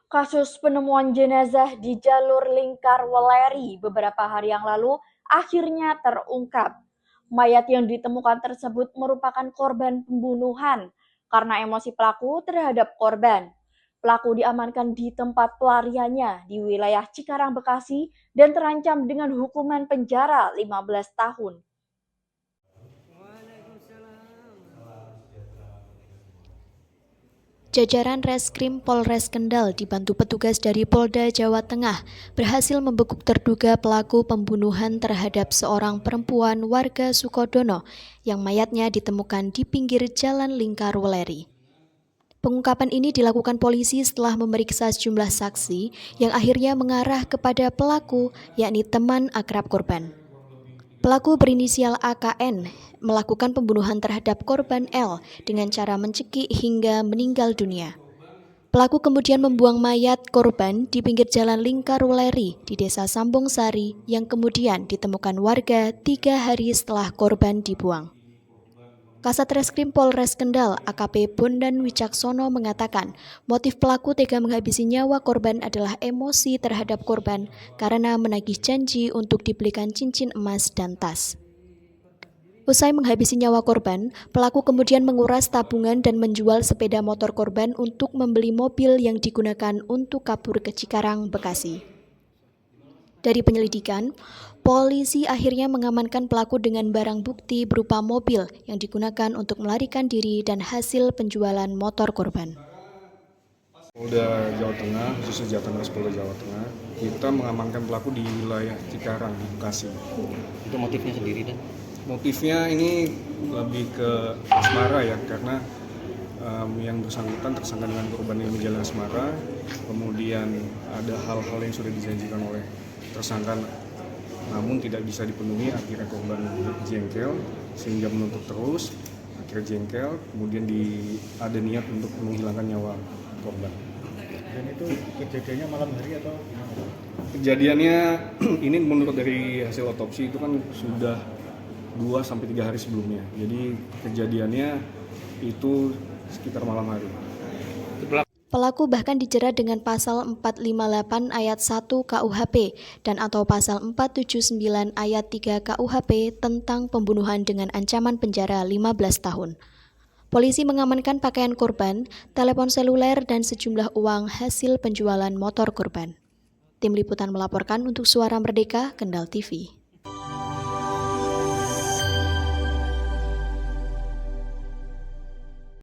Kasus penemuan jenazah di jalur Lingkar Weleri beberapa hari yang lalu akhirnya terungkap. Mayat yang ditemukan tersebut merupakan korban pembunuhan karena emosi pelaku terhadap korban. Pelaku diamankan di tempat pelariannya di wilayah Cikarang, Bekasi dan terancam dengan hukuman penjara 15 tahun. Jajaran Reskrim Polres Kendal dibantu petugas dari Polda Jawa Tengah berhasil membekuk terduga pelaku pembunuhan terhadap seorang perempuan warga Sukodono yang mayatnya ditemukan di pinggir Jalan Lingkar Weleri. Pengungkapan ini dilakukan polisi setelah memeriksa sejumlah saksi yang akhirnya mengarah kepada pelaku, yakni teman akrab korban. Pelaku berinisial AKN melakukan pembunuhan terhadap korban L dengan cara mencekik hingga meninggal dunia. Pelaku kemudian membuang mayat korban di pinggir Jalan Lingkar Weleri di Desa Sambung Sari yang kemudian ditemukan warga 3 hari setelah korban dibuang. Kasat Reskrim Polres Kendal AKP Bondan Wicaksono mengatakan motif pelaku tega menghabisi nyawa korban adalah emosi terhadap korban karena menagih janji untuk dibelikan cincin emas dan tas. Usai menghabisi nyawa korban, pelaku kemudian menguras tabungan dan menjual sepeda motor korban untuk membeli mobil yang digunakan untuk kabur ke Cikarang, Bekasi. Dari penyelidikan, polisi akhirnya mengamankan pelaku dengan barang bukti berupa mobil yang digunakan untuk melarikan diri dan hasil penjualan motor korban. Polda Jawa Tengah, khususnya Jatengras Polda Jawa Tengah, kita mengamankan pelaku di wilayah Cikarang, di Bekasi. Itu motifnya sendiri dan? Motifnya ini lebih ke asmara ya, karena yang bersangkutan tersangka dengan korban yang menjalani asmara, kemudian ada hal-hal yang sudah dijanjikan oleh tersangka namun tidak bisa dipenuhi, akhirnya korban jengkel sehingga menuntut terus, akhirnya jengkel, kemudian ada niat untuk menghilangkan nyawa korban. Dan itu kejadiannya malam hari atau gimana? Kejadiannya ini menurut dari hasil otopsi itu kan sudah 2-3 hari sebelumnya. Jadi kejadiannya itu sekitar malam hari. Pelaku bahkan dijerat dengan pasal 458 ayat 1 KUHP dan atau pasal 479 ayat 3 KUHP tentang pembunuhan dengan ancaman penjara 15 tahun. Polisi mengamankan pakaian korban, telepon seluler dan sejumlah uang hasil penjualan motor korban. Tim Liputan melaporkan untuk Suara Merdeka, Kendal TV.